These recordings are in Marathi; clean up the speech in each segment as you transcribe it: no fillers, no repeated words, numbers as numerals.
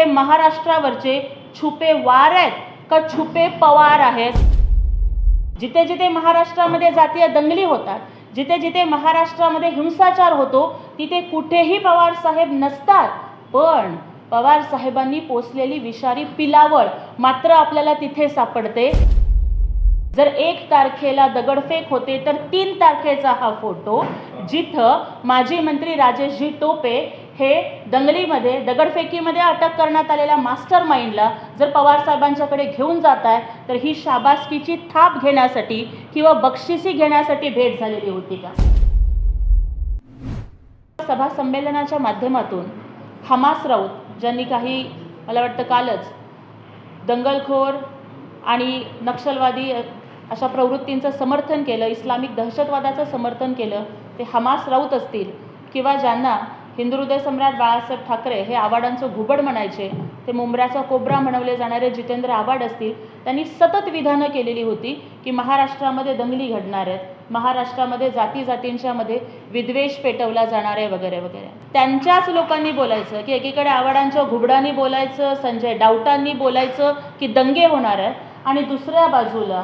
हे महाराष्ट्रावरचे छुपे वार आहेत का छुपे पवार आहेत? जिथे जिथे महाराष्ट्रामध्ये जातीय दंगली होतात, जिथे जिथे महाराष्ट्रामध्ये हिंसाचार होतो, तिथे कुठेही पवार साहेब नसतात, पण पवार साहेबांनी पोसलेली विषारी पिलावळ मात्र आपल्याला तिथे सापडते। जर 1 तारखेला दगडफेक होते तर 3 तारखेचा हा फोटो, जिथं माजी मंत्री राजेशजी टोपे हे दंगलीमध्ये दगडफेकीमध्ये अटक करण्यात आलेल्या मास्टर माइंडला जर पवार साहेबांच्याकडे घेऊन जात आहे, तर ही शाबासकीची थाप घेण्यासाठी किंवा बक्षिसी घेण्यासाठी भेट झालेली होती का? सभा संमेलनाच्या माध्यमातून हमास राऊत, ज्यांनी काही मला वाटतं कालच दंगलखोर आणि नक्षलवादी अशा प्रवृत्तींचं समर्थन केलं, इस्लामिक दहशतवादाचं समर्थन केलं, ते हमास राऊत असतील किंवा ज्यांना हिंदुहृदय सम्राट बाळासाहेब ठाकरे हे आवाडांचं घुबड म्हणायचे, ते मुंबऱ्याचा कोबरा म्हणवले जाणारे जितेंद्र आव्हाड असतील, त्यांनी सतत विधानं केलेली होती की महाराष्ट्रामध्ये दंगली घडणार आहेत, महाराष्ट्रामध्ये जाती जातींच्यामध्ये विद्वेष पेटवला जाणार आहे वगैरे वगैरे। त्यांच्याच लोकांनी बोलायचं की एकीकडे आव्हाडांच्या घुबडांनी बोलायचं, संजय डावटांनी बोलायचं की दंगे होणार आहेत, आणि दुसऱ्या बाजूला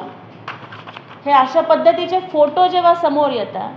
हे अशा पद्धतीचे फोटो जेव्हा समोर येतात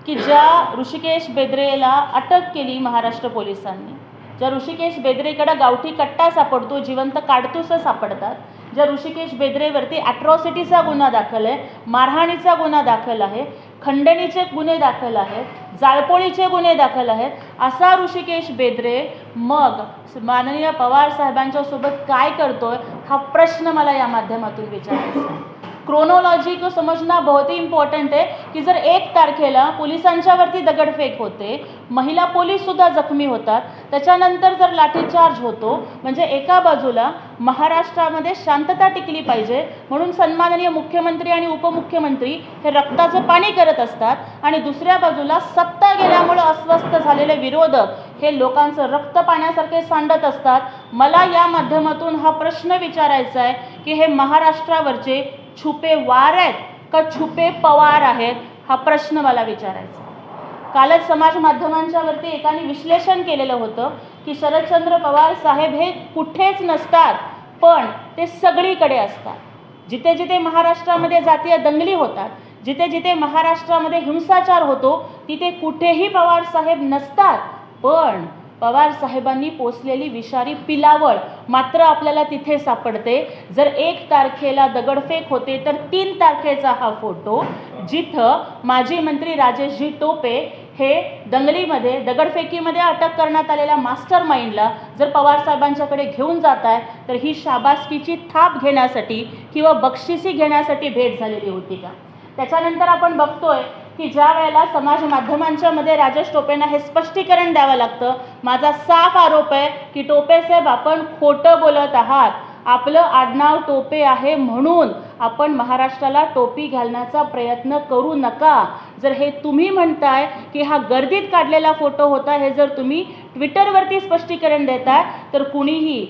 की ज्या ऋषिकेश बेद्रेला अटक केली महाराष्ट्र पोलिसांनी, ज्या ऋषिकेश बेद्रेकडे गावठी कट्टा सापडतो, जिवंत काडतुसं सापडतात, ज्या ऋषिकेश बेद्रेवरती ॲट्रॉसिटीचा गुन्हा दाखल आहे, मारहाणीचा गुन्हा दाखल आहे, खंडणीचे गुन्हे दाखल आहेत, जाळपोळीचे गुन्हे दाखल आहेत, असा ऋषिकेश बेद्रे मग माननीय पवार साहेबांच्या सोबत काय करतोय हा प्रश्न मला या माध्यमातून विचारायचा आहे। क्रोनोलॉजी को समझना बहुत ही इम्पॉर्टंट है की जर 1 तारखेला पोलिसांच्यावरती दगडफेक होते, महिला पोलीस सुद्धा जखमी होतात, त्याच्यानंतर जर लाठीचार्ज होतो, म्हणजे एका बाजूला महाराष्ट्रामध्ये शांतता टिकली पाहिजे म्हणून सन्माननीय मुख्यमंत्री आणि उपमुख्यमंत्री हे रक्ताचं पाणी करत असतात, आणि दुसऱ्या बाजूला सत्ता गेल्यामुळे अस्वस्थ झालेले विरोधक हे लोकांचं रक्त पाण्यासारखे सांडत असतात। मला या माध्यमातून हा प्रश्न विचारायचा आहे की हे महाराष्ट्रावरचे छुपे वार आहेत का छुपे पवार आहेत? हा प्रश्न मला विचारायचा। कालच समाज माध्यमांच्या वरती एकाने विश्लेषण केलेलं होतं की शरदचंद्र पवार साहेब हे कुठेच नसतात, पण ते सगळीकडे असतात। जिथे जिथे महाराष्ट्रामध्ये जातीय दंगली होतात, जिथे जिथे महाराष्ट्रामध्ये हिंसाचार होतो, तिथे कुठेही पवार साहेब नसतात, पण पवार साहेबांनी पोसलेली विषारी पिलावळ मात्र आपल्याला तिथे सापडते। जर 1 तारखेला दगडफेक होते तर 3 तारखेचा हा फोटो, जिथं माजी मंत्री राजेशजी टोपे हे दंगलीमध्ये दगडफेकीमध्ये अटक करण्यात आलेल्या मास्टर माइंडला जर पवार साहेबांच्याकडे घेऊन जात आहे, तर ही शाबासकीची थाप घेण्यासाठी किंवा बक्षिसी घेण्यासाठी भेट झालेली होती का? त्याच्यानंतर आपण बघतोय की ज्या वेळेला समाज माध्यमांच्या मध्ये राजेश टोपेंना हे स्पष्टीकरण द्यावं लागतं, माझा साफ आरोप आहे की टोपे साहेब आपण खोटं बोलत आहात, आपलं आडनाव टोपे आहे म्हणून आपण महाराष्ट्राला टोपी घालण्याचा प्रयत्न करू नका। जर हे तुम्ही म्हणताय की हा गर्दीत काढलेला फोटो होता, हे जर तुम्ही ट्विटरवरती स्पष्टीकरण देताय, तर कुणीही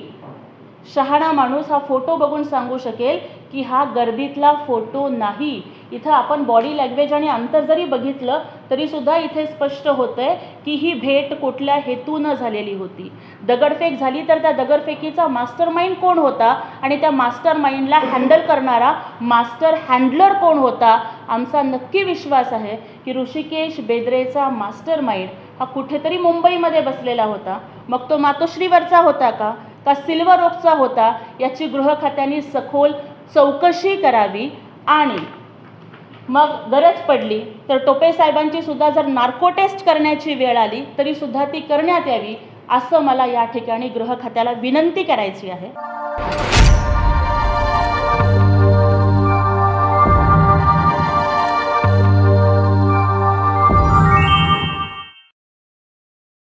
शहाणा माणूस हा फोटो बघून सांगू शकेल की हा गर्दीतला फोटो नाही। इथं आपण बॉडी लँग्वेज आणि अंतर जरी बघितलं तरी सुद्धा इथे स्पष्ट होतंय की ही भेट कुठल्या हेतून झालेली होती। दगडफेक झाली तर त्या दगडफेकीचा मास्टर माइंड कोण होता आणि त्या मास्टर माइंडला हँडल करणारा मास्टर हँडलर कोण होता? आमचा नक्की विश्वास आहे की ऋषिकेश बेद्रेचा मास्टर माइंड हा कुठेतरी मुंबईमध्ये बसलेला होता। मग तो मातोश्रीवरचा होता का सिल्वर ओकचा होता? याची गृह खात्याने सखोल चौकशी करावी, आणि मग गरज पडली तर टोपे साहेबांची सुद्धा जर नार्को टेस्ट करण्याची वेळ आली तरी सुद्धा ती करण्यात यावी, असं मला या ठिकाणी गृह खात्याला विनंती करायची आहे।